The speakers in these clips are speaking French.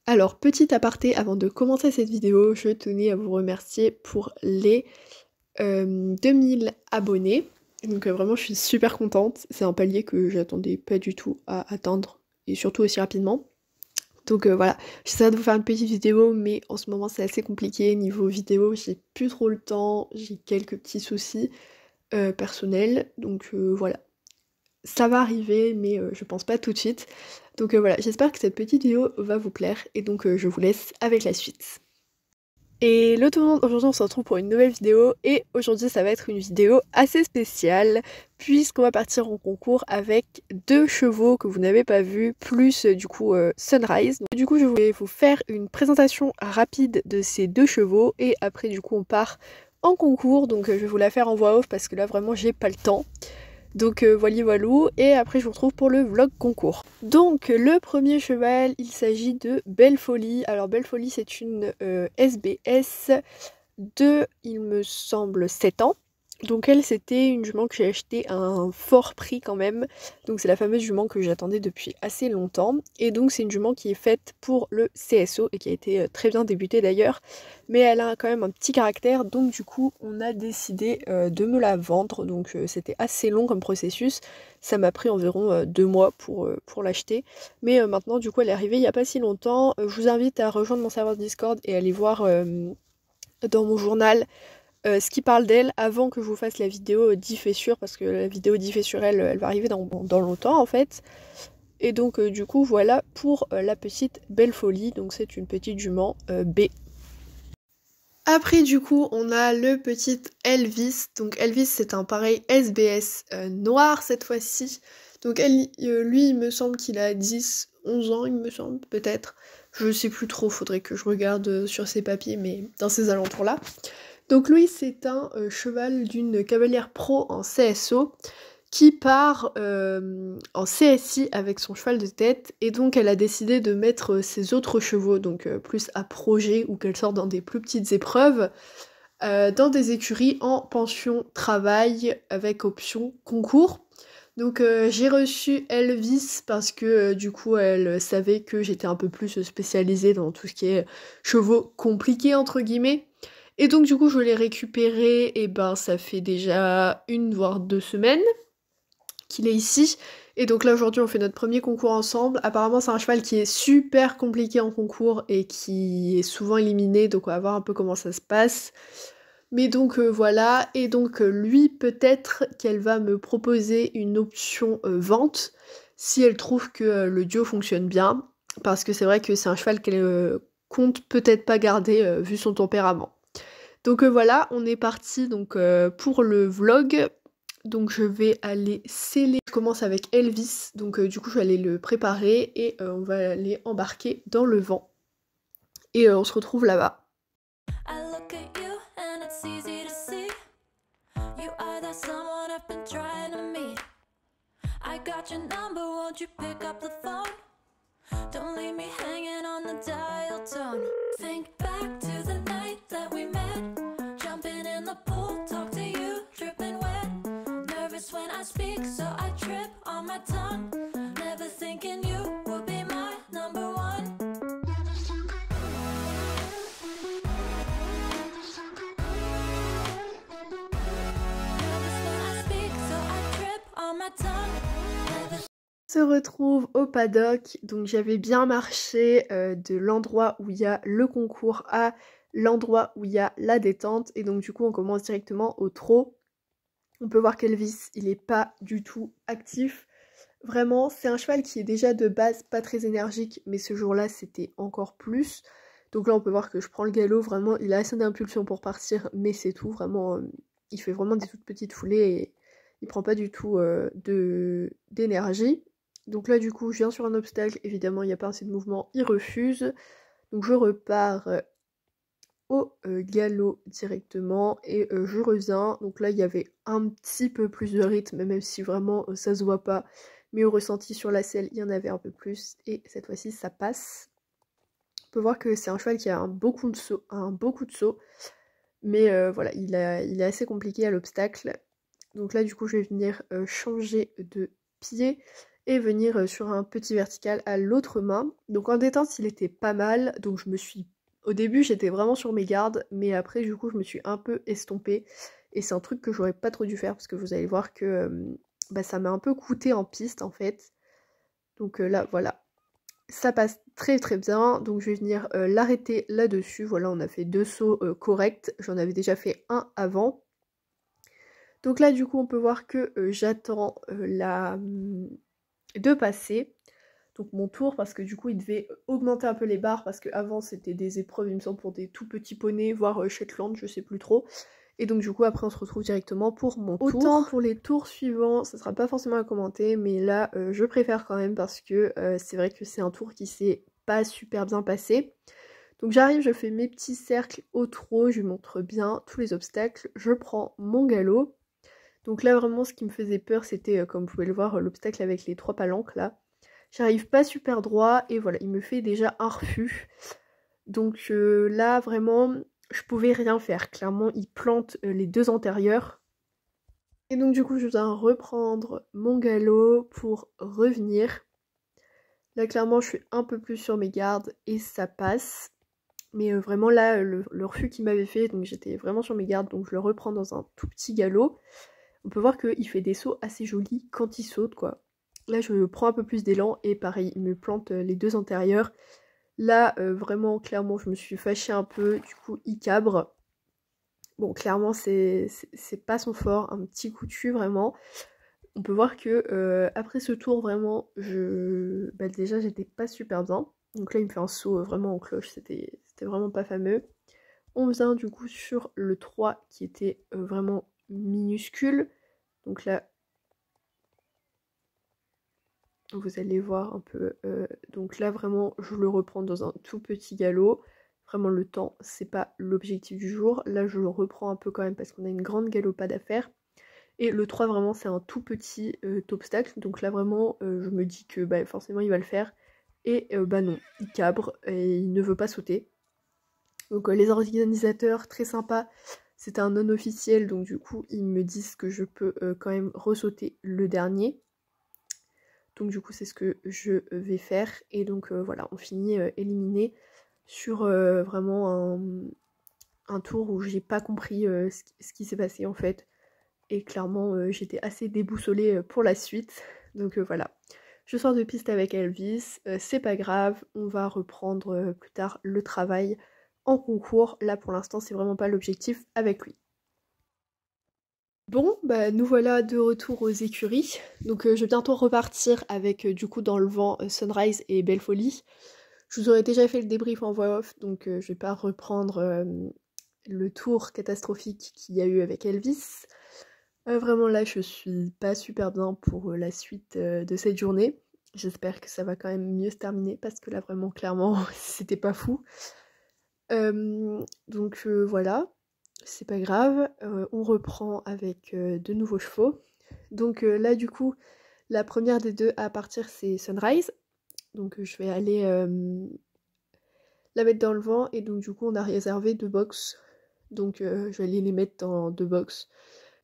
Alors, petit aparté avant de commencer cette vidéo, je tenais à vous remercier pour les 2000 abonnés. Donc vraiment, je suis super contente. C'est un palier que j'attendais pas du tout à atteindre, et surtout aussi rapidement. Donc voilà, j'essaie de vous faire une petite vidéo, mais en ce moment c'est assez compliqué. Niveau vidéo, j'ai plus trop le temps, j'ai quelques petits soucis personnels. Donc voilà, ça va arriver, mais je pense pas tout de suite. Donc voilà, j'espère que cette petite vidéo va vous plaire, et donc je vous laisse avec la suite. Et le tout le monde, aujourd'hui on se retrouve pour une nouvelle vidéo, et aujourd'hui ça va être une vidéo assez spéciale puisqu'on va partir en concours avec 2 chevaux que vous n'avez pas vus, plus du coup Sunrise. Donc, du coup je voulais vous faire une présentation rapide de ces 2 chevaux, et après du coup on part en concours, donc je vais vous la faire en voix off parce que là vraiment j'ai pas le temps. Donc voilà voilou, et après je vous retrouve pour le vlog concours. Donc le premier cheval, il s'agit de Belle Folie. Alors Belle Folie c'est une SBS de, il me semble, 7 ans. Donc elle, c'était une jument que j'ai achetée à un fort prix quand même. Donc c'est la fameuse jument que j'attendais depuis assez longtemps. Et donc c'est une jument qui est faite pour le CSO et qui a été très bien débutée d'ailleurs. Mais elle a quand même un petit caractère, donc du coup on a décidé de me la vendre. Donc c'était assez long comme processus. Ça m'a pris environ 2 mois pour l'acheter. Mais maintenant du coup elle est arrivée il n'y a pas si longtemps. Je vous invite à rejoindre mon serveur Discord et aller voir dans mon journal ce qui parle d'elle avant que je vous fasse la vidéo diff et sur, parce que la vidéo diff et sur elle, elle va arriver dans longtemps en fait. Et donc du coup voilà pour la petite Belle Folie, donc c'est une petite jument B. Après du coup on a le petit Elvis, donc Elvis c'est un pareil SBS noir cette fois-ci. Donc lui il me semble qu'il a 10-11 ans il me semble peut-être. Je sais plus trop, faudrait que je regarde sur ses papiers, mais dans ces alentours là. Donc lui c'est un cheval d'une cavalière pro en CSO qui part en CSI avec son cheval de tête, et donc elle a décidé de mettre ses autres chevaux, donc plus à projet ou qu'elle sorte dans des plus petites épreuves, dans des écuries en pension travail avec option concours. Donc j'ai reçu Elvis parce que du coup elle savait que j'étais un peu plus spécialisée dans tout ce qui est chevaux compliqués entre guillemets. Et donc du coup je l'ai récupéré, et ben ça fait déjà 1 voire 2 semaines qu'il est ici. Et donc là aujourd'hui on fait notre premier concours ensemble. Apparemment c'est un cheval qui est super compliqué en concours et qui est souvent éliminé, donc on va voir un peu comment ça se passe. Mais donc voilà, et donc lui peut-être qu'elle va me proposer une option vente si elle trouve que le duo fonctionne bien, parce que c'est vrai que c'est un cheval qu'elle compte peut-être pas garder vu son tempérament. Donc voilà, on est parti donc pour le vlog. Donc je vais aller sceller. Je commence avec Elvis, donc du coup je vais aller le préparer, et on va aller embarquer dans le vent. Et on se retrouve là-bas. Se retrouve au paddock, donc j'avais bien marché de l'endroit où il y a le concours à l'endroit où il y a la détente, et donc du coup on commence directement au trot. On peut voir qu'Elvis il est pas du tout actif. Vraiment c'est un cheval qui est déjà de base pas très énergique, mais ce jour-là c'était encore plus. Donc là on peut voir que je prends le galop, vraiment il a assez d'impulsion pour partir, mais c'est tout, vraiment il fait vraiment des toutes petites foulées et il prend pas du tout d'énergie. Donc là du coup je viens sur un obstacle, évidemment il n'y a pas assez de mouvement, il refuse. Donc je repars au galop directement, et je reviens. Donc là il y avait un petit peu plus de rythme, même si vraiment ça se voit pas. Mais au ressenti sur la selle il y en avait un peu plus, et cette fois-ci ça passe. On peut voir que c'est un cheval qui a un beau coup de saut, mais voilà il est assez compliqué à l'obstacle. Donc là du coup je vais venir changer de pied, et venir sur un petit vertical à l'autre main. Donc en détente il était pas mal, donc au début j'étais vraiment sur mes gardes, mais après du coup je me suis un peu estompée et c'est un truc que j'aurais pas trop dû faire parce que vous allez voir que ça m'a un peu coûté en piste en fait. Donc là voilà, ça passe très très bien, donc je vais venir l'arrêter là-dessus. Voilà, on a fait 2 sauts corrects, j'en avais déjà fait un avant. Donc là du coup on peut voir que j'attends de passer, donc mon tour, parce que du coup il devait augmenter un peu les barres, parce qu'avant c'était des épreuves il me semble pour des tout petits poneys, voire Shetland, je sais plus trop. Et donc du coup après on se retrouve directement pour mon tour. Autant pour les tours suivants, ça sera pas forcément à commenter, mais là je préfère quand même parce que c'est vrai que c'est un tour qui s'est pas super bien passé. Donc j'arrive, je fais mes petits cercles au trot, je lui montre bien tous les obstacles, je prends mon galop. Donc là vraiment ce qui me faisait peur c'était, comme vous pouvez le voir, l'obstacle avec les 3 palanques là. J'arrive pas super droit et voilà, il me fait déjà un refus. Donc là vraiment je pouvais rien faire, clairement il plante les 2 antérieurs. Et donc du coup je dois reprendre mon galop pour revenir. Là clairement je suis un peu plus sur mes gardes et ça passe. Mais vraiment là le refus qu'il m'avait fait, donc j'étais vraiment sur mes gardes, donc je le reprends dans un tout petit galop. On peut voir qu'il fait des sauts assez jolis quand il saute quoi. Là je prends un peu plus d'élan et pareil il me plante les 2 antérieurs. Là vraiment clairement je me suis fâchée un peu, du coup il cabre. Bon clairement c'est pas son fort, un petit coup de dessus vraiment. On peut voir que après ce tour vraiment déjà j'étais pas super bien. Donc là il me fait un saut vraiment en cloche, c'était vraiment pas fameux. On vient du coup sur le 3 qui était vraiment minuscule. Donc là vous allez voir un peu. Donc là vraiment je le reprends dans un tout petit galop. Vraiment le temps c'est pas l'objectif du jour. Là je le reprends un peu quand même parce qu'on a une grande galopade à faire. Et le 3 vraiment c'est un tout petit obstacle. Donc là vraiment je me dis que forcément il va le faire. Et non, il cabre et il ne veut pas sauter. Donc les organisateurs très sympas, c'était un non officiel, donc du coup ils me disent que je peux quand même ressauter le dernier. Donc du coup c'est ce que je vais faire. Et donc voilà, on finit éliminé sur vraiment un tour où j'ai pas compris ce qui s'est passé en fait. Et clairement j'étais assez déboussolée pour la suite. Donc voilà. Je sors de piste avec Elvis, c'est pas grave, on va reprendre plus tard le travail en concours. Là pour l'instant c'est vraiment pas l'objectif avec lui. Bon, nous voilà de retour aux écuries. Donc je vais bientôt repartir avec du coup dans le vent Sunrise et Belle Folie. Je vous aurais déjà fait le débrief en voix off, donc je vais pas reprendre le tour catastrophique qu'il y a eu avec Elvis. Vraiment là je suis pas super bien pour la suite de cette journée. J'espère que ça va quand même mieux se terminer parce que là vraiment clairement c'était pas fou. Donc voilà, c'est pas grave, on reprend avec de nouveaux chevaux. Donc là du coup la première des deux à partir c'est Sunrise. Donc je vais aller la mettre dans le vent et donc du coup on a réservé 2 box. Donc je vais aller les mettre dans 2 box.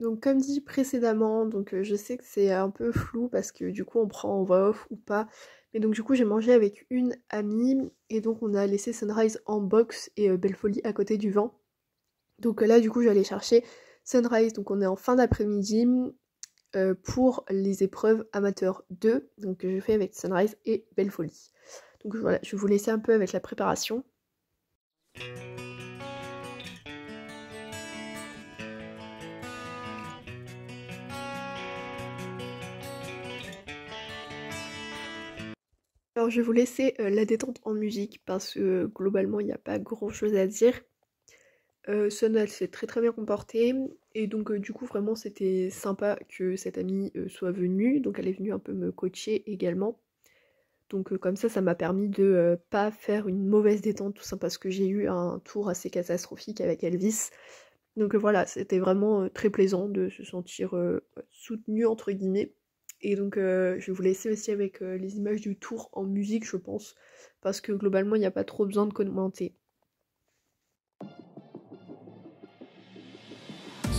Donc comme dit précédemment, donc je sais que c'est un peu flou parce que du coup on prend en voix off ou pas. Mais donc du coup j'ai mangé avec une amie et donc on a laissé Sunrise en box et Belle Folie à côté du vent. Donc là du coup j'allais chercher Sunrise, donc on est en fin d'après-midi pour les épreuves amateurs 2. Donc je fais avec Sunrise et Belle Folie. Donc voilà, je vais vous laisser un peu avec la préparation. Alors je vais vous laisser la détente en musique parce que globalement il n'y a pas grand chose à dire. Sun elle s'est très très bien comportée et donc du coup vraiment c'était sympa que cette amie soit venue. Donc elle est venue un peu me coacher également. Donc comme ça m'a permis de pas faire une mauvaise détente, tout ça parce que j'ai eu un tour assez catastrophique avec Elvis. Donc voilà, c'était vraiment très plaisant de se sentir soutenu entre guillemets. Et donc je vais vous laisser aussi avec les images du tour en musique je pense, parce que globalement il n'y a pas trop besoin de commenter.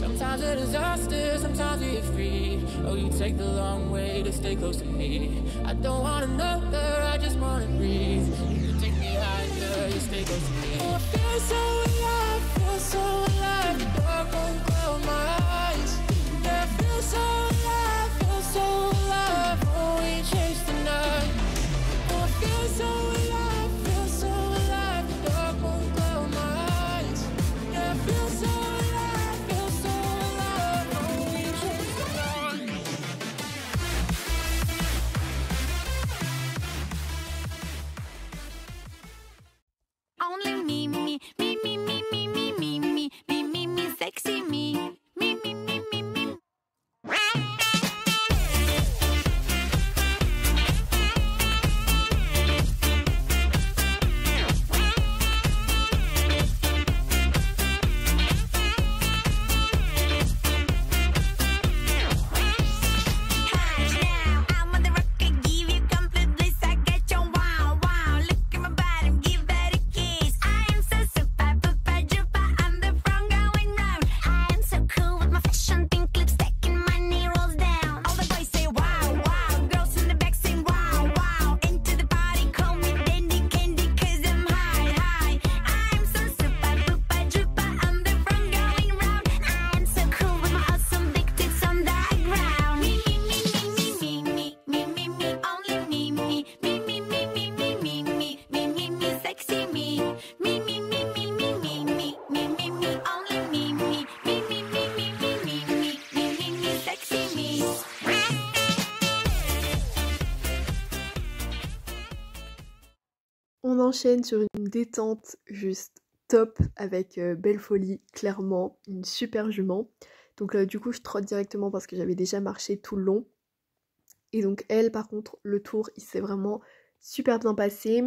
Sometimes a disaster, sometimes we get free. Oh, you take the long way to stay close to me. I don't want another, I just wanna breathe. You take me higher, you stay close to me. Oh, I feel so alive, feel so alive. The dark won't cloud my eyes. Yeah, I feel so alive, feel so alive. Oh, we chase the night. Oh, I feel so alive, feel so alive. The dark won't cloud my eyes. Yeah, I feel so alive, feel so alive. Oh, we chase the night. Only me, me, me, me, me, me, me, me, me, me, me, me, sexy me, me, me, me, me, me. I'm on the rocket, give you complete bliss. I get your wow, wow. Look at my bottom, give that a kiss. I am so super, super, duper. I'm the front going round. I am so cool with my fashion, pink lipstick and my knee rolls down. All the boys say wow, wow. Girls in the back say wow, wow. Into the party, call me dandy candy, 'cause I'm high, high. I am so super, super, duper. I'm the front going round. I am so cool with my awesome big tits on the ground. Me, me, me, me, me, me, me, me, only me, me, me, me, me, me, me, me, me, me, me, me, sexy me, me, me, me, me, me, me, me, me, me, me, only me, me, me, me, me, me, me, me, me, me, me, sexy me. On enchaîne sur une détente juste top avec Belle Folie, clairement, une super jument. Donc du coup je trotte directement parce que j'avais déjà marché tout le long. Et donc elle par contre le tour il s'est vraiment super bien passé.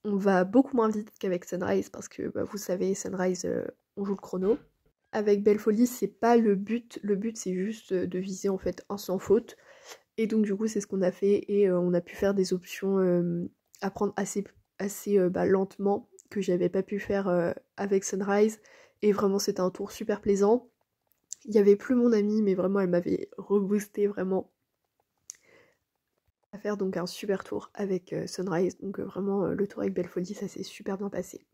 On va beaucoup moins vite qu'avec Sunrise parce que vous savez Sunrise on joue le chrono. Avec Belle Folie c'est pas le but c'est juste de viser en fait un sans faute. Et donc du coup c'est ce qu'on a fait et on a pu faire des options à prendre assez lentement que j'avais pas pu faire avec Sunrise. Et vraiment c'était un tour super plaisant. Il y avait plus mon amie mais vraiment elle m'avait reboosté vraiment à faire donc un super tour avec Sunrise. Donc vraiment le tour avec Belle Folie ça s'est super bien passé.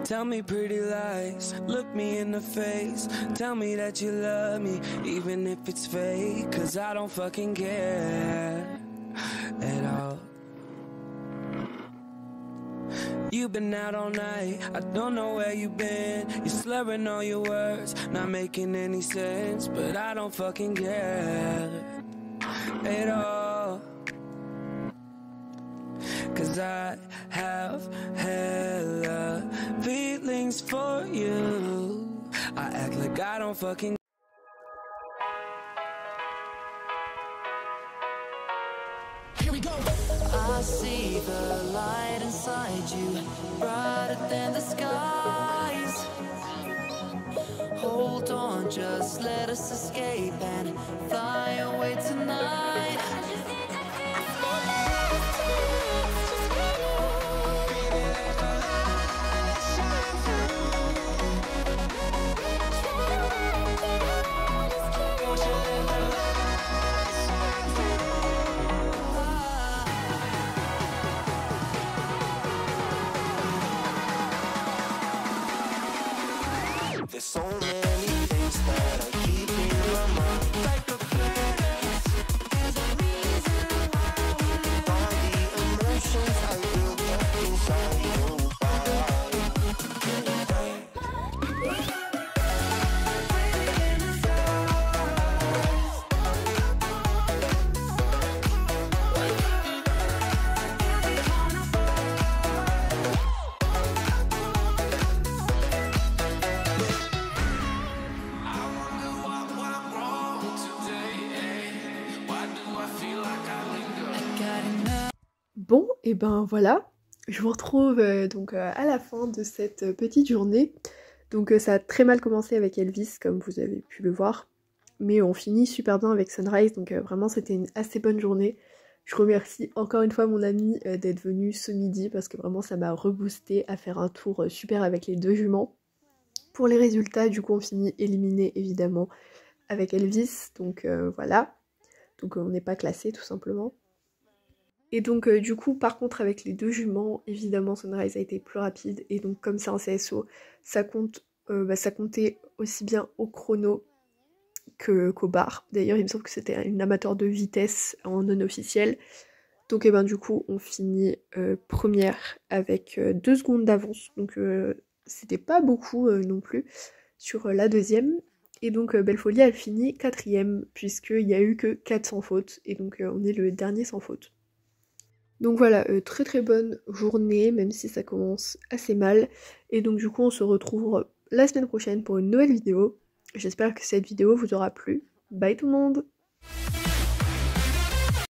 Tell me pretty lies, look me in the face. Tell me that you love me, even if it's fake. 'Cause I don't fucking care at all. You've been out all night, I don't know where you've been. You're slurring all your words, not making any sense. But I don't fucking care at all. 'Cause I have hella feelings for you. I act like I don't fucking. Here we go. I see the light inside you, brighter than the skies. Hold on, just let us escape and fly away tonight. There's so many things that I keep in my mind. Like a furnace, there's a reason why. All the emotions I built up inside your Bon, et ben voilà, je vous retrouve donc à la fin de cette petite journée. Donc ça a très mal commencé avec Elvis, comme vous avez pu le voir. mais on finit super bien avec Sunrise, donc vraiment c'était une assez bonne journée. Je remercie encore une fois mon ami d'être venu ce midi parce que vraiment ça m'a reboosté à faire un tour super avec les 2 juments. Pour les résultats, du coup on finit éliminé évidemment avec Elvis, donc voilà. Donc on n'est pas classé tout simplement. Et donc du coup par contre avec les 2 juments, évidemment Sunrise a été plus rapide et donc comme c'est un CSO, ça compte, ça comptait aussi bien au chrono qu'au bar. D'ailleurs il me semble que c'était une amateur de vitesse en non officiel. Donc et ben du coup on finit première avec 2 secondes d'avance. Donc c'était pas beaucoup non plus sur la deuxième. Et donc Belle Folie elle finit 4ème puisqu'il n'y a eu que 4 sans faute. Et donc on est le dernier sans faute. Donc voilà, très très bonne journée, même si ça commence assez mal. Et donc du coup on se retrouve la semaine prochaine pour une nouvelle vidéo. J'espère que cette vidéo vous aura plu. Bye tout le monde!